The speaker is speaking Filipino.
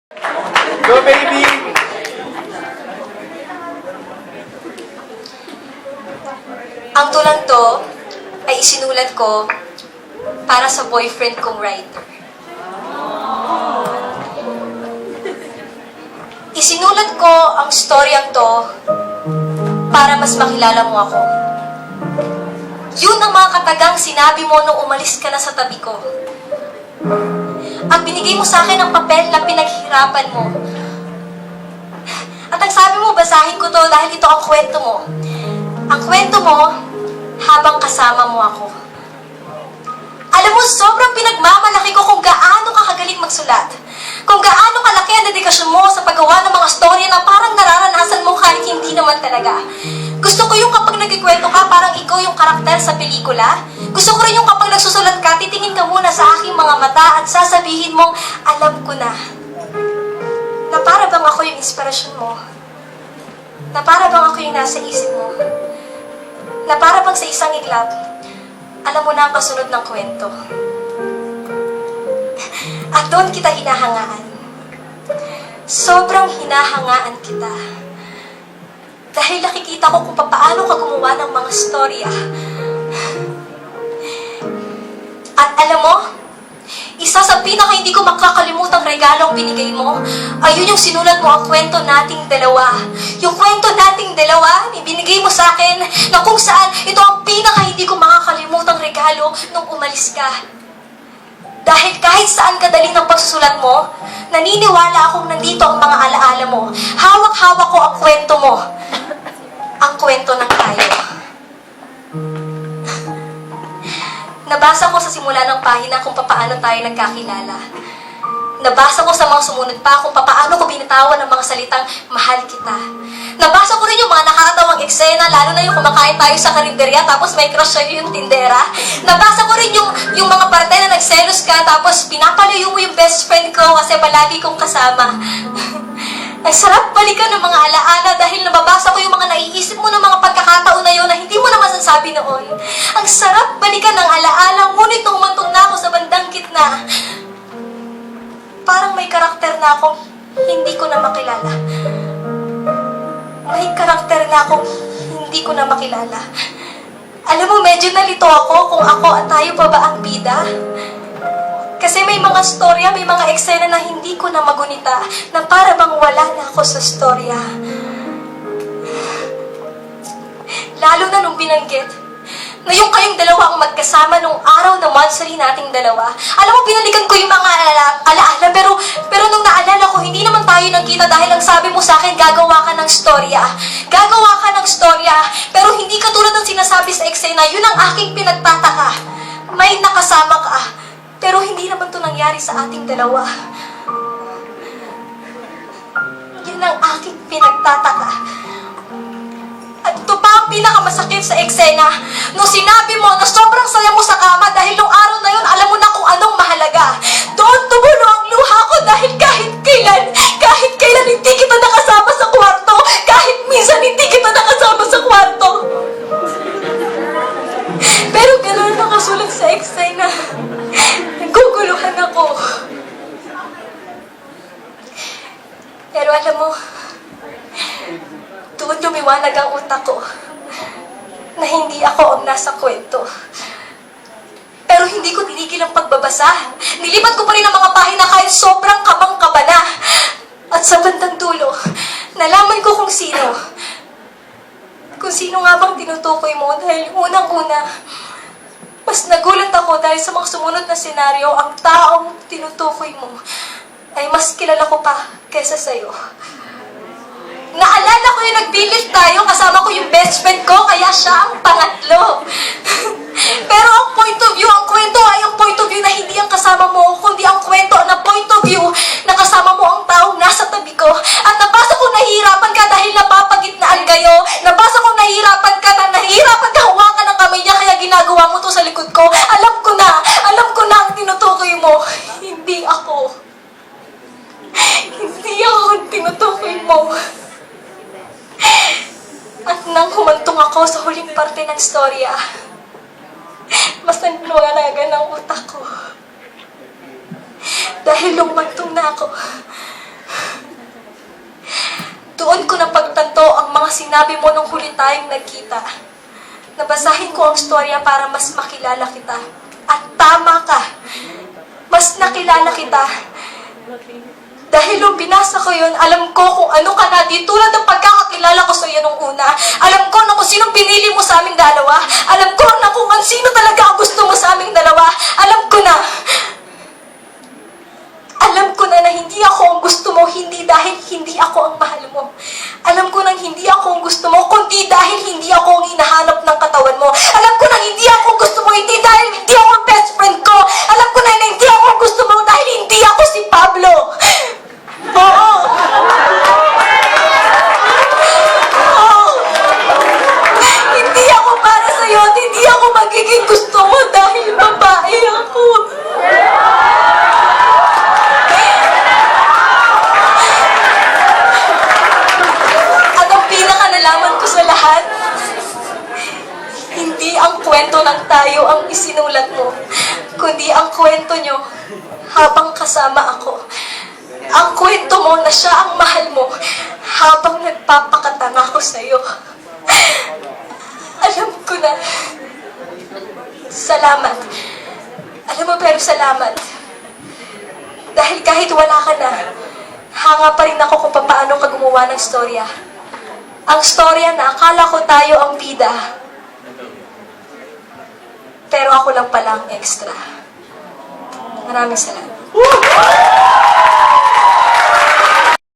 Go, baby! Ang tulang to ay isinulat ko para sa boyfriend kong writer. Isinulat ko ang storyang to para mas makilala mo ako. Yun ang mga katagang sinabi mo nung umalis ka na sa tabi ko. At binigay mo sa akin ang papel na pinaghirapan mo. At ang sabi mo, basahin ko to dahil ito ang kwento mo. Ang kwento mo habang kasama mo ako. Alam mo, sobrang pinagmamalaki ko kung gaano ka kagaling magsulat. Kung gaano kalaki ang dedikasyon mo sa paggawa ng mga storya na parang nararanasan mo kahit hindi naman talaga. Gusto ko yung kapag nagkikwento ka, parang ikaw yung karakter sa pelikula. Gusto ko rin yung kapag nagsusulat ka, titingin ka muna sa aking mga mata at sasabihin mong, alam ko na. Na para bang ako yung inspirasyon mo. Na para bang ako yung nasa isip mo. Na para bang sa isang iglap, alam mo na ang kasunod ng kwento. At doon kita hinahangaan. Sobrang hinahangaan kita. Dahil nakikita ko kung paano ka gumawa ng mga storya. At alam mo, isa sa pinaka hindi ko makakalimutang regalo ang binigay mo, ayun yung sinulat mo ang kwento nating dalawa. Yung kwento nating dalawa, ibinigay mo sa akin na kung saan ito ang pinaka hindi ko makakalimutang regalo nung umalis ka. Dahil kahit saan kadaling ng pagsusulat mo, naniniwala akong nandito ang mga alaala mo. Hawak-hawak ko ang kwento mo. Ang kwento ng tayo. Nabasa ko sa simula ng pahina kung paano tayo nagkakilala. Nabasa ko sa mga sumunod pa kung paano ko binitawan ng mga salitang mahal kita. Nabasa ko rin yung mga nakakatawang eksena, lalo na yung kumakain tayo sa karinderya tapos may crush sa'yo yung tindera. Nabasa ko rin yung mga parte na nagselos ka tapos pinapalayo mo yung best friend ko kasi palagi kong kasama. Ang sarap balikan ng mga alaala dahil nababasa ko yung mga naiisip mo ng mga pagkakataon na yun na hindi mo na masasabi noon. Ang sarap balikan ng alaala, ngunit nung umantong na ako sa bandang gitna, parang may karakter na akong hindi ko na makilala. May karakter na akong hindi ko na makilala. Alam mo, medyo nalito ako kung ako at tayo pa ba ang bida. Kasi may mga storya, may mga eksena na hindi ko na magunita, na para bang wala na ako sa storya. Lalo na nung binanggit na yung kayong dalawa ang magkasama nung araw na monthsary nating dalawa. Alam mo, binalikan ko yung mga alaala, pero nung naalala ko, hindi naman tayo nagkita dahil ang sabi mo sa akin, gagawa ka ng storya. Gagawa ka ng storya, pero hindi ka tulad ng sinasabi sa eksena, yun ang aking pinagtataka. May nakasama ka, pero hindi naman to nangyari sa ating dalawa. Yun ang aking pinagtataka. At ito pa ang pinakamasakit sa eksena. Nung sinabi mo na sobrang saya mo sa kama dahil nung araw na yun, alam mo na kung anong mahalaga. Doon tumulo ang luha ko dahil kahit kailan hindi kita nakasama sa kwarto. Kahit minsan hindi kita nakasama sa kwarto. Pero gano'n nakasulat sa eksena. Naguguluhan ako. Pero alam mo, doon lumiwanag ang utak ko na hindi ako ang nasa kwento. Pero hindi ko tinigil ang pagbabasa. Nilipat ko pa rin ang mga pahina kahit sobrang kabang-kaba na. At sa bandang dulo, nalaman ko kung sino. Kung sino nga bang tinutukoy mo dahil unang-una, mas nagulat ako dahil sa mga sumunod na senaryo, ang taong tinutukoy mo ay mas kilala ko pa kesa sa'yo. Naalala ko yung nagbilit tayo, kasama ko yung best friend ko, kaya siya ang pangatlo. Pero ang point of view, ang kwento ay ang point of view na hindi ang kasama mo, kundi ang kwento na point of view na kasama mo ang taong nasa tabi ko. At nabasa ko nahihirapan ka dahil napapagitnaan kayo. Nabasa ko nahihirapan ka hawakan ng kamay niya, kaya ginagawa mo to sa likod ko. Alam ko na ang tinutukoy mo. Hindi ako ang tinutukoy mo. At nang humantong ako sa huling parte ng storya, mas nanluwalagan ang utak ko. Dahil lumantong na ako sinabi mo nung huli tayong nagkita. Nabasahin ko ang storya para mas makilala kita. At tama ka. Mas nakilala kita. Dahil nung binasa ko yun, alam ko kung ano ka na di tulad ng pagkakakilala ko sa iyo nung una. Alam ko na kung sinong pinili mo sa aming dalawa. Alam ko na kung sino talaga ang gusto mo sa aming dalawa. Alam ko na. Alam ko na hindi ako ang gusto mo, hindi dahil hindi ako ang mahal mo. Alam ko na hindi ako ang gusto mo, kundi dahil hindi ako ang hinahanap ng katawan mo. Alam ko na hindi ako ang gusto mo, hindi dahil hindi ako ang best friend ko. Alam ko na hindi ako ang gusto mo dahil hindi ako si Pablo. Oo. Oo. Hindi ako para sa'yo at hindi ako magiging gusto mo dahil babae ako. At ang pinakanalaman ko sa lahat, hindi ang kwento ng tayo ang isinulat mo, kundi ang kwento nyo habang kasama ako. Ang kwento mo na siya ang mahal mo habang nagpapakatanga ko sa'yo. Alam ko na. Salamat. Alam mo, pero salamat. Dahil kahit wala ka na, hanga pa rin ako kung paano ka gumawa ng storya. Ang storya na akala ko tayo ang bida. Pero ako lang pala ang extra. Maraming salamat.